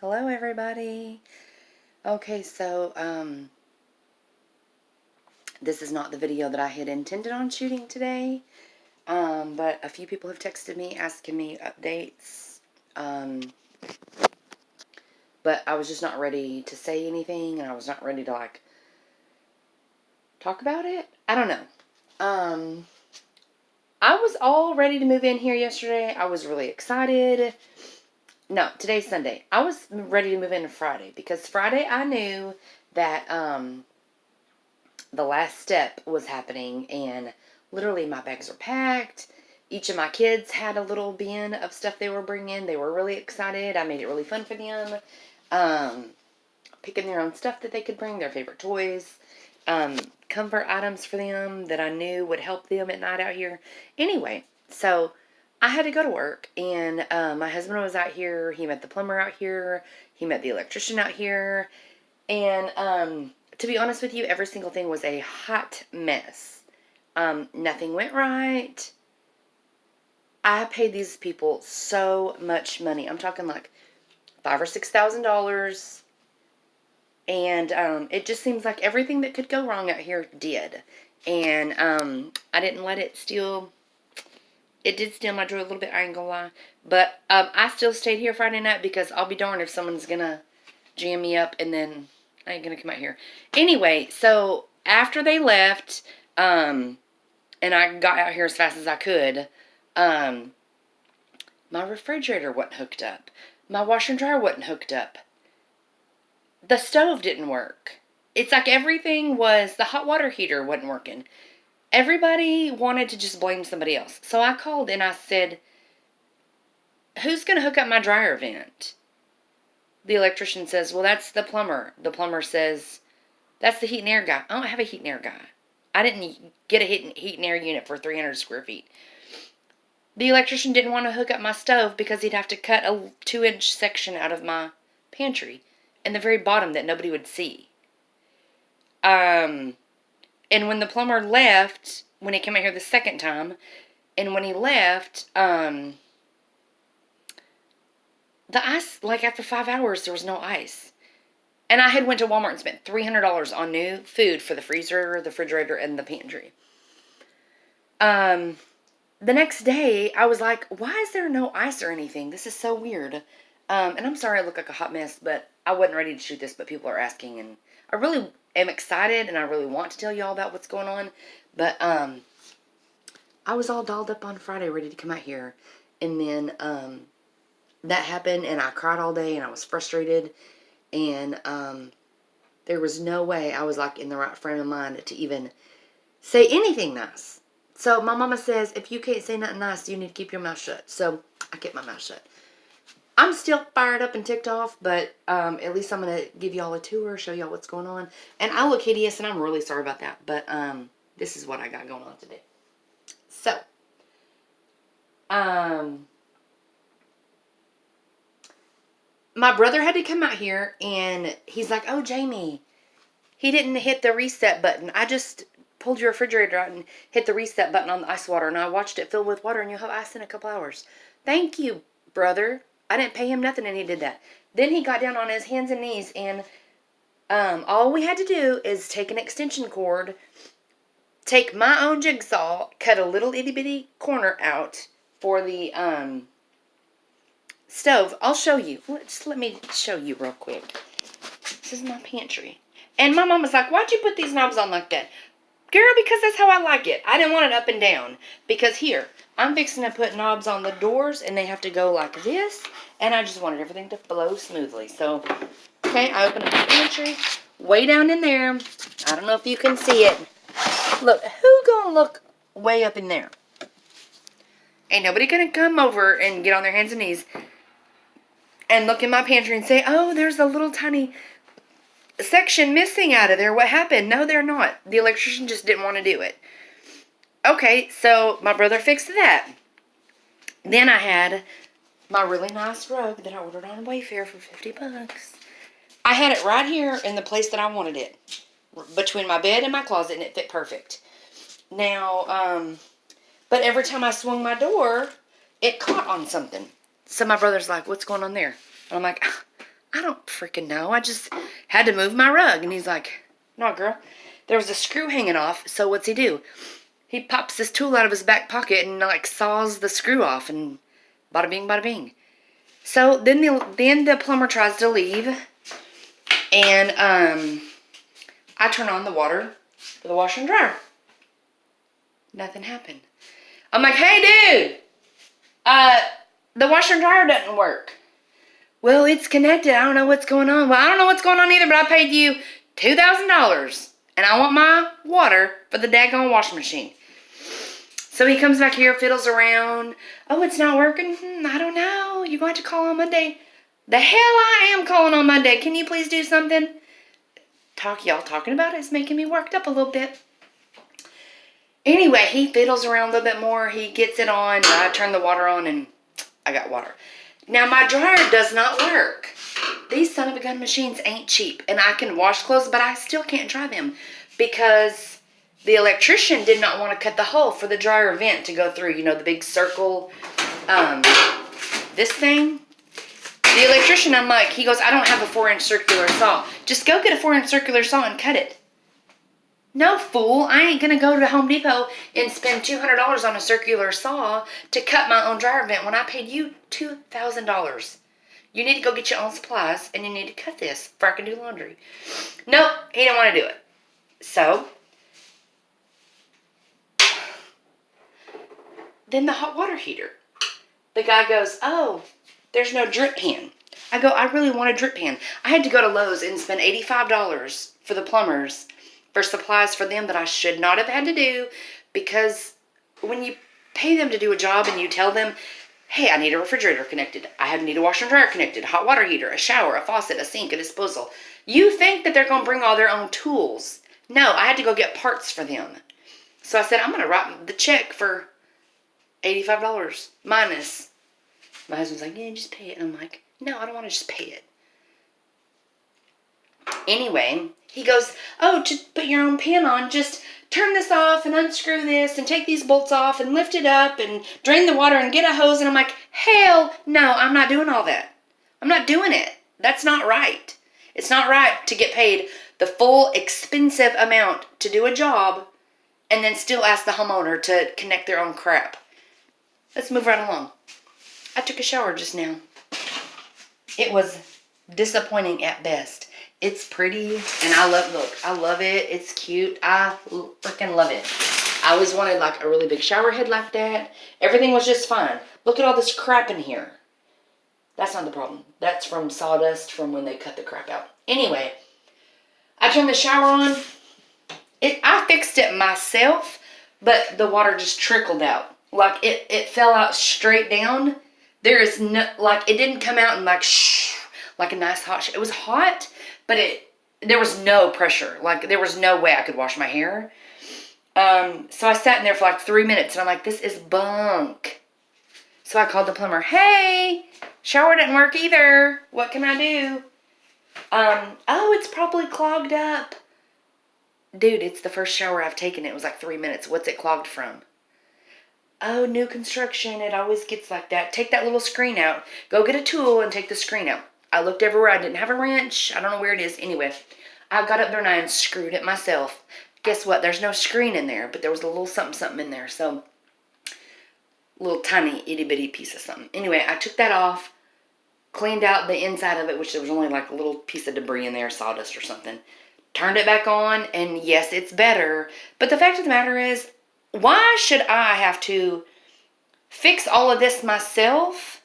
Hello everybody. Okay, so this is not the video that I had intended on shooting today. But a few people have texted me asking me updates. But I was just not ready to say anything, and I was not ready to talk about it. I don't know. I was all ready to move in here yesterday. I was really excited. No, today's Sunday. I was ready to move in Friday because Friday I knew that the last step was happening, and literally my bags were packed. Each of my kids had a little bin of stuff they were bringing. They were really excited. I made it really fun for them. Picking their own stuff that they could bring, their favorite toys, comfort items for them that I knew would help them at night out here. Anyway, so I had to go to work, and my husband was out here. He met the plumber out here. He met the electrician out here. And to be honest with you, every single thing was a hot mess. Nothing went right. I paid these people so much money. I'm talking like $5,000 or $6,000. And it just seems like everything that could go wrong out here did. And I didn't let it steal. It did steal my joy a little bit, I ain't gonna lie. But I still stayed here Friday night because I'll be darned if someone's gonna jam me up and then I ain't gonna come out here. Anyway, so after they left, and I got out here as fast as I could, my refrigerator wasn't hooked up. My washer and dryer wasn't hooked up. The stove didn't work. It's like everything was, the hot water heater wasn't working. Everybody wanted to just blame somebody else. So I called and I said, who's going to hook up my dryer vent? The electrician says, well, that's the plumber. The plumber says, that's the heat and air guy. I don't have a heat and air guy. I didn't get a heat and air unit for 300 square feet. The electrician didn't want to hook up my stove because he'd have to cut a 2-inch section out of my pantry in the very bottom that nobody would see. And when the plumber left, when he came out here the second time, and when he left, the ice, like after 5 hours, there was no ice. And I had went to Walmart and spent $300 on new food for the freezer, the refrigerator, and the pantry. The next day, I was like, why is there no ice or anything? This is so weird. And I'm sorry I look like a hot mess, but I wasn't ready to shoot this, but people are asking, and I really am excited, and I really want to tell y'all about what's going on. But I was all dolled up on Friday, ready to come out here, and then that happened, and I cried all day, and I was frustrated, and there was no way I was like in the right frame of mind to even say anything nice. So my mama says, if you can't say nothing nice, you need to keep your mouth shut. So I kept my mouth shut. I'm still fired up and ticked off, but at least I'm going to give y'all a tour, show y'all what's going on. And I look hideous, and I'm really sorry about that. But this is what I got going on today. So, my brother had to come out here, and he's like, oh, Jamie, he didn't hit the reset button. I just pulled your refrigerator out and hit the reset button on the ice water, and I watched it fill with water, and you'll have ice in a couple hours. Thank you, brother. I didn't pay him nothing, and he did that. Then he got down on his hands and knees, and all we had to do is take an extension cord, take my own jigsaw, cut a little itty-bitty corner out for the stove. I'll show you. Just let me show you real quick. This is my pantry. And my mom was like, why'd you put these knobs on like that? Girl, because that's how I like it. I didn't want it up and down. Because here, I'm fixing to put knobs on the doors, and they have to go like this. And I just wanted everything to flow smoothly. So, okay, I opened up the pantry. Way down in there. I don't know if you can see it. Look, who gonna look way up in there? Ain't nobody gonna come over and get on their hands and knees and look in my pantry and say, oh, there's a little tiny section missing out of there. What happened? No, they're not. The electrician just didn't want to do it. Okay, so my brother fixed that. Then I had my really nice rug that I ordered on Wayfair for $50. I had it right here in the place that I wanted it, between my bed and my closet, and it fit perfect. Now, but every time I swung my door, it caught on something. So my brother's like, what's going on there? And I'm like, I don't freaking know. I just had to move my rug. And he's like, no, girl. There was a screw hanging off. So what's he do? He pops this tool out of his back pocket and like saws the screw off, and bada bing, bada bing. So then the plumber tries to leave, and I turn on the water for the washer and dryer. Nothing happened. I'm like, hey, dude, the washer and dryer doesn't work. Well, it's connected. I don't know what's going on. Well, I don't know what's going on either, but I paid you $2,000, and I want my water for the daggone washing machine. So he comes back here, fiddles around. Oh, it's not working? I don't know. You're going to call on Monday. The hell I am calling on Monday. Can you please do something? Y'all talking about it is making me worked up a little bit. Anyway, he fiddles around a little bit more. He gets it on. I turn the water on, and I got water. Now, my dryer does not work. These son of a gun machines ain't cheap. And I can wash clothes, but I still can't dry them because the electrician did not want to cut the hole for the dryer vent to go through. You know, the big circle, this thing. The electrician, I'm like, he goes, I don't have a 4-inch circular saw. Just go get a 4-inch circular saw and cut it. No, fool. I ain't going to go to Home Depot and spend $200 on a circular saw to cut my own dryer vent when I paid you $2,000. You need to go get your own supplies, and you need to cut this before I can do laundry. Nope, he didn't want to do it. So, then the hot water heater. The guy goes, oh, there's no drip pan. I go, I really want a drip pan. I had to go to Lowe's and spend $85 for the plumbers for supplies for them that I should not have had to do, because when you pay them to do a job and you tell them, hey, I need a refrigerator connected, I need a washer and dryer connected, a hot water heater, a shower, a faucet, a sink, a disposal, you think that they're going to bring all their own tools. No, I had to go get parts for them. So I said, I'm going to write the check for $85 minus. My husband's like, yeah, just pay it. And I'm like, no, I don't want to just pay it. Anyway, he goes, oh, to put your own pan on, just turn this off and unscrew this and take these bolts off and lift it up and drain the water and get a hose. And I'm like, hell no, I'm not doing all that. I'm not doing it. That's not right. It's not right to get paid the full expensive amount to do a job and then still ask the homeowner to connect their own crap. Let's move right along. I took a shower just now. It was disappointing at best. It's pretty, and I love it. It's cute. I freaking love it. I always wanted like a really big shower head like that. Everything was just fine. Look at all this crap in here. That's not the problem. That's from sawdust from when they cut the crap out. Anyway, I turned the shower on. I fixed it myself, but the water just trickled out. Like it fell out straight down. There is no, like, it didn't come out and like like a nice hot it was hot, but there was no pressure. Like, there was no way I could wash my hair. So I sat in there for like 3 minutes, and I'm like, this is bunk. So I called the plumber. Hey, shower didn't work either. What can I do? Oh, it's probably clogged up. Dude, it's the first shower I've taken. It was like 3 minutes. What's it clogged from? Oh, new construction. It always gets like that. Take that little screen out. Go get a tool and take the screen out. I looked everywhere. I didn't have a wrench. I don't know where it is. Anyway, I got up there and I unscrewed it myself. Guess what? There's no screen in there, but there was a little something in there. So, a little tiny itty bitty piece of something. Anyway, I took that off, cleaned out the inside of it, which there was only like a little piece of debris in there, sawdust or something. Turned it back on, and yes, it's better. But the fact of the matter is, why should I have to fix all of this myself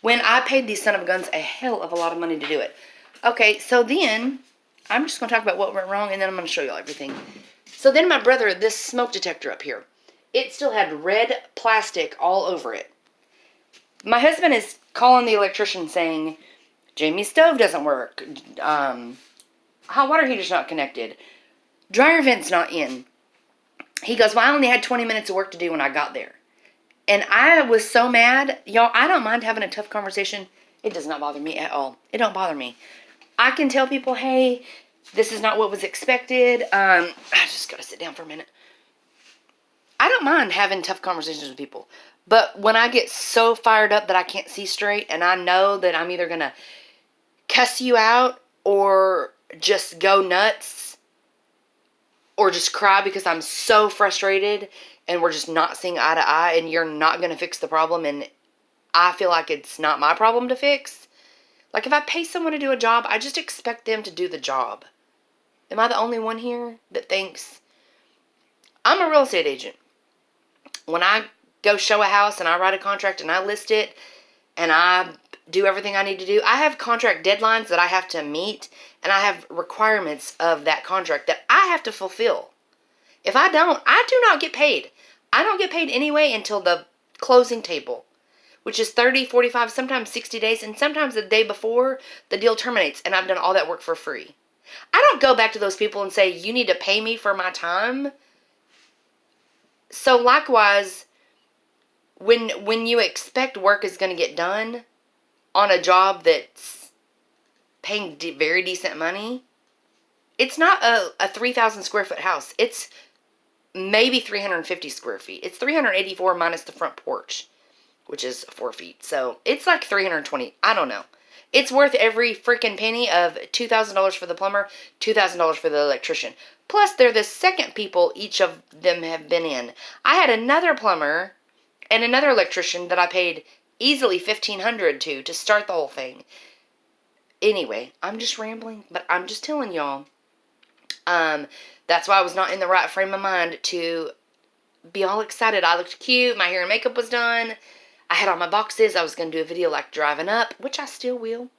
when I paid these son of a guns a hell of a lot of money to do it? Okay, so then, I'm just going to talk about what went wrong, and then I'm going to show y'all everything. So then my brother, this smoke detector up here, it still had red plastic all over it. My husband is calling the electrician saying, Jamie's stove doesn't work. Hot water heater's not connected. Dryer vent's not in. He goes, well, I only had 20 minutes of work to do when I got there. And I was so mad. Y'all, I don't mind having a tough conversation. It does not bother me at all. It don't bother me. I can tell people, hey, this is not what was expected. I just got to sit down for a minute. I don't mind having tough conversations with people. But when I get so fired up that I can't see straight, and I know that I'm either going to cuss you out or just go nuts or just cry because I'm so frustrated and we're just not seeing eye to eye and you're not going to fix the problem and I feel like it's not my problem to fix. Like, if I pay someone to do a job, I just expect them to do the job. Am I the only one here that thinks... I'm a real estate agent. When I go show a house and I write a contract and I list it and I do everything I need to do, I have contract deadlines that I have to meet and I have requirements of that contract that I have to fulfill. If I don't, I do not get paid. I don't get paid anyway until the closing table, which is 30, 45, sometimes 60 days, and sometimes the day before the deal terminates, and I've done all that work for free. I don't go back to those people and say, you need to pay me for my time. So likewise, when you expect work is going to get done on a job that's paying very decent money, it's not a 3,000 square foot house. It's maybe 350 square feet. It's 384 minus the front porch, which is 4 feet. So it's like 320. I don't know. It's worth every freaking penny of $2,000 for the plumber, $2,000 for the electrician. Plus, they're the second people each of them have been in. I had another plumber and another electrician that I paid easily $1,500 to start the whole thing. Anyway, I'm just rambling, but I'm just telling y'all. That's why I was not in the right frame of mind to be all excited. I looked cute. My hair and makeup was done. I had all my boxes. I was going to do a video like driving up, which I still will.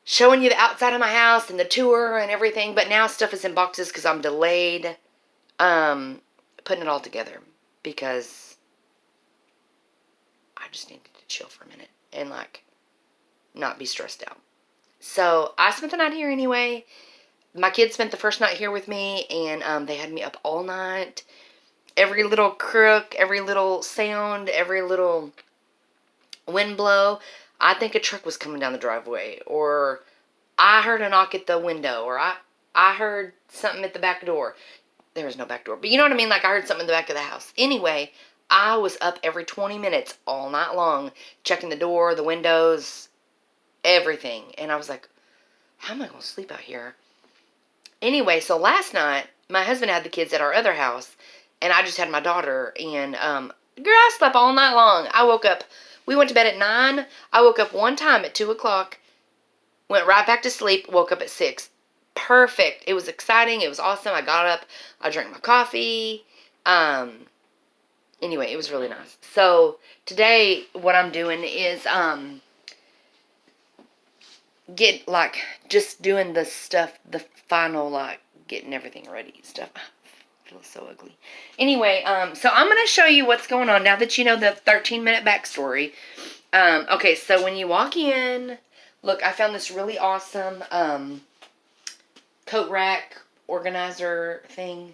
Showing you the outside of my house and the tour and everything. But now stuff is in boxes because I'm delayed putting it all together. Because I just needed to chill for a minute and like not be stressed out. So I spent the night here anyway. My kids spent the first night here with me, and they had me up all night. Every little crook, every little sound, every little wind blow, I think a truck was coming down the driveway, or I heard a knock at the window, or I heard something at the back door. There was no back door, but you know what I mean? Like, I heard something in the back of the house. Anyway, I was up every 20 minutes all night long, checking the door, the windows, everything. And I was like, how am I going to sleep out here? Anyway, so last night, my husband had the kids at our other house, and I just had my daughter, and, girl, I slept all night long. I woke up, we went to bed at 9, I woke up one time at 2 o'clock, went right back to sleep, woke up at 6. Perfect. It was exciting, it was awesome. I got up, I drank my coffee, anyway, it was really nice. So, today, what I'm doing is, just doing the stuff, the final, like, getting everything ready stuff. I feel so ugly. Anyway, so I'm going to show you what's going on now that you know the 13-minute backstory. Okay, so when you walk in, look, I found this really awesome, coat rack organizer thing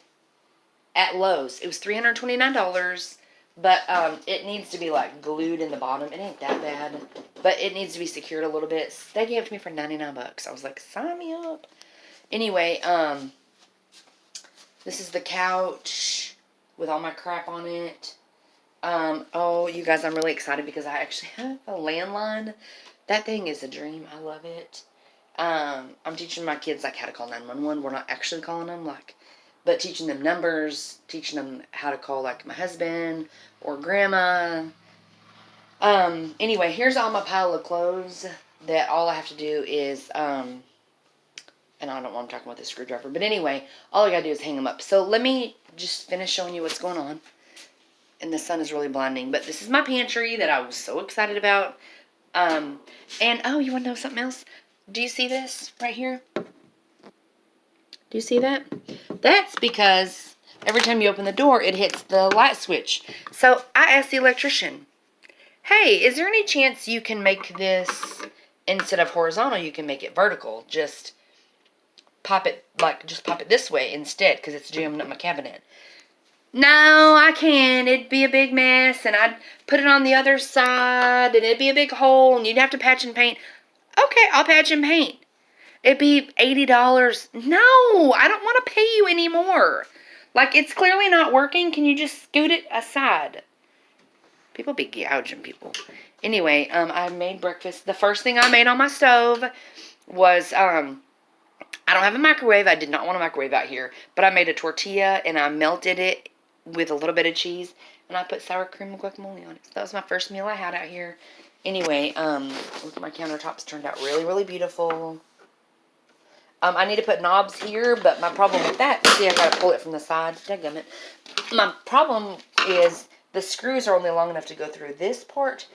at Lowe's. It was $329. But it needs to be, like, glued in the bottom. It ain't that bad. But it needs to be secured a little bit. They gave it to me for 99 bucks. I was like, sign me up. Anyway, this is the couch with all my crap on it. Oh, you guys, I'm really excited because I actually have a landline. That thing is a dream. I love it. I'm teaching my kids, like, how to call 911. We're not actually calling them, like... But teaching them numbers, teaching them how to call, like, my husband or grandma. Anyway, here's all my pile of clothes that all I have to do is, and I don't want to talk about this screwdriver. But anyway, all I got to do is hang them up. So let me just finish showing you what's going on. And the sun is really blinding. But this is my pantry that I was so excited about. And, oh, you want to know something else? Do you see this right here? Do you see that? That's because every time you open the door, it hits the light switch. So I asked the electrician, hey, is there any chance you can make this, instead of horizontal, you can make it vertical? Just pop it this way instead, because it's jamming up my cabinet. No, I can't. It'd be a big mess, and I'd put it on the other side, and it'd be a big hole, and you'd have to patch and paint. Okay, I'll patch and paint. It'd be $80. No, I don't want to pay you anymore. Like, it's clearly not working. Can you just scoot it aside? People be gouging people. Anyway, I made breakfast. The first thing I made on my stove was, I don't have a microwave. I did not want a microwave out here. But I made a tortilla, and I melted it with a little bit of cheese. And I put sour cream and guacamole on it. So that was my first meal I had out here. Anyway, look at my countertops. Turned out really, really beautiful. I need to put knobs here, but my problem with that, see, I gotta pull it from the side. Dadgummit. My problem is the screws are only long enough to go through this part,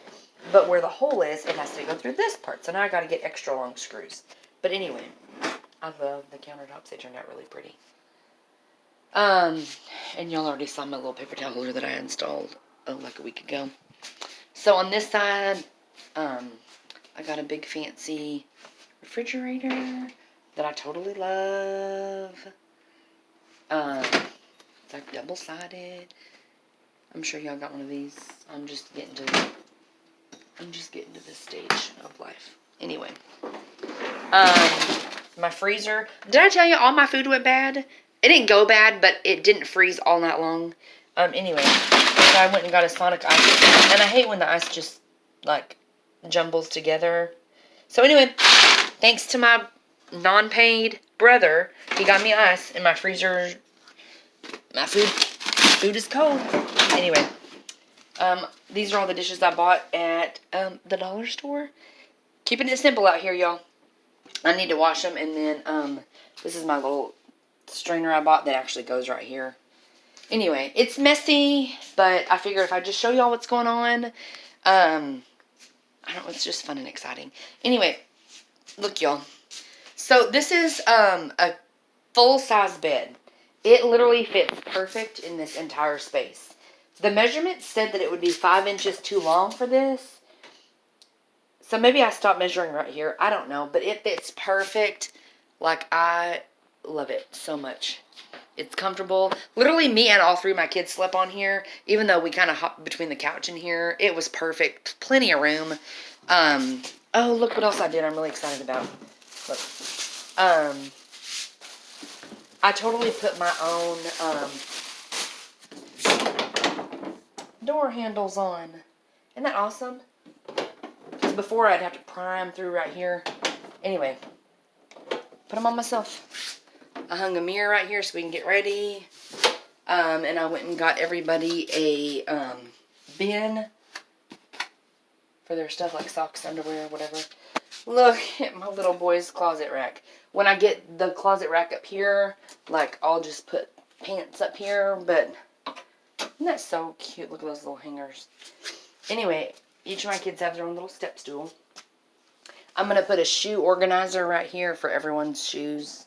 but where the hole is, it has to go through this part. So now I gotta get extra long screws. But anyway, I love the countertops. They turned out really pretty. And y'all already saw my little paper towel holder that I installed like a week ago. So on this side, I got a big fancy refrigerator that I totally love. It's like double-sided. I'm sure y'all got one of these. I'm just getting to this stage of life. Anyway, my freezer. Did I tell you all my food went bad? It didn't go bad, but it didn't freeze all night long. Anyway, so I went and got a Sonic ice, and I hate when the ice just like jumbles together. So anyway, thanks to my non-paid brother, he got me ice, and my freezer, my food is cold. Anyway, these are all the dishes I bought at the dollar store. Keeping it simple out here, y'all. I need to wash them, and then this is my little strainer I bought that actually goes right here. Anyway, it's messy, but I figured if I just show y'all what's going on, I don't know, it's just fun and exciting. Anyway, look, y'all. So this is a full-size bed. It literally fits perfect in this entire space. The measurement said that it would be 5 inches too long for this. So maybe I stopped measuring right here. I don't know. But it fits perfect. Like, I love it so much. It's comfortable. Literally, me and all 3 of my kids slept on here. Even though we kind of hopped between the couch and here. It was perfect. Plenty of room. Oh, look what else I did I'm really excited about. Look. I totally put my own door handles on. Isn't that awesome? Because before I'd have to pry them through right here. Anyway, put them on myself. I hung a mirror right here so we can get ready. And I went and got everybody a bin for their stuff like socks, underwear, whatever. Look at my little boy's closet rack. When I get the closet rack up here, like, I'll just put pants up here, but isn't that so cute? Look at those little hangers. Anyway, each of my kids have their own little step stool. I'm going to put a shoe organizer right here for everyone's shoes.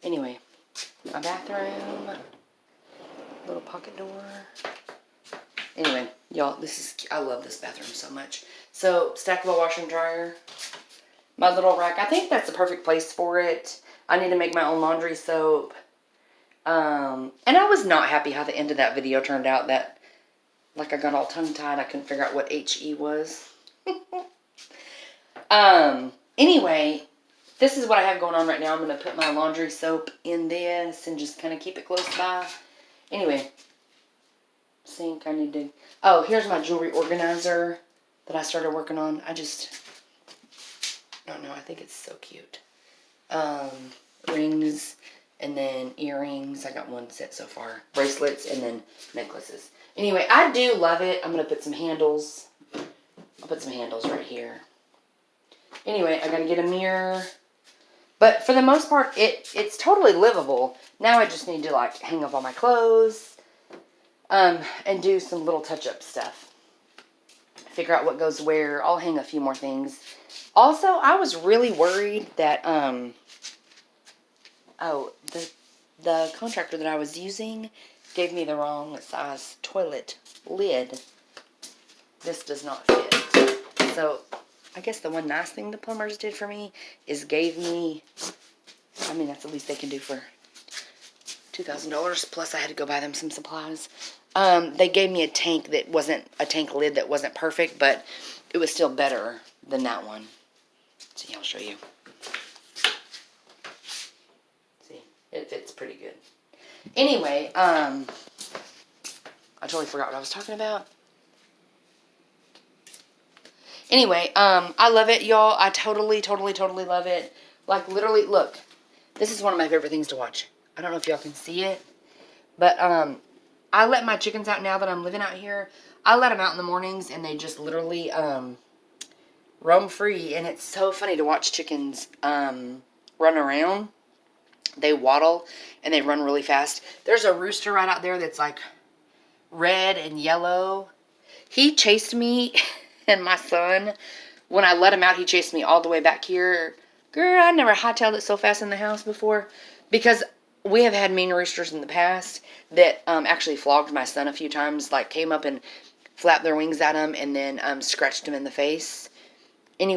Anyway, my bathroom, little pocket door. Anyway, y'all, I love this bathroom so much. So, stackable washer and dryer. My little rack, I think that's the perfect place for it. I need to make my own laundry soap. And I was not happy how the end of that video turned out. That, like, I got all tongue-tied. I couldn't figure out what HE was. Anyway, this is what I have going on right now. I'm going to put my laundry soap in this and just kind of keep it close by. Anyway, sink, I need to... Oh, here's my jewelry organizer that I started working on. I don't know, I think it's so cute. Rings, and then earrings. I got one set so far. Bracelets, and then necklaces. Anyway, I do love it. I'm going to put some handles. I'll put some handles right here. Anyway, I got to get a mirror. But for the most part, it's totally livable. Now I just need to, like, hang up all my clothes. And do some little touch-up stuff. Figure out what goes where. I'll hang a few more things. Also, I was really worried that, the contractor that I was using gave me the wrong size toilet lid. This does not fit. So, I guess the one nice thing the plumbers did for me is gave me, I mean, that's the least they can do for $2,000, plus I had to go buy them some supplies. They gave me a tank that wasn't, a tank lid that wasn't perfect, but it was still better than that one. See, I'll show you. See, it fits pretty good. Anyway, I totally forgot what I was talking about. Anyway, I love it, y'all. I totally, totally, totally love it. Like, literally, look. This is one of my favorite things to watch. I don't know if y'all can see it. But, I let my chickens out now that I'm living out here. I let them out in the mornings, and they just literally, roam free. And it's so funny to watch chickens, run around. They waddle, and they run really fast. There's a rooster right out there that's, like, red and yellow. He chased me and my son. When I let him out, he chased me all the way back here. Girl, I never hightailed it so fast in the house before. Because we have had mean roosters in the past that actually flogged my son a few times. Like, came up and flapped their wings at him and then scratched him in the face. Anyway.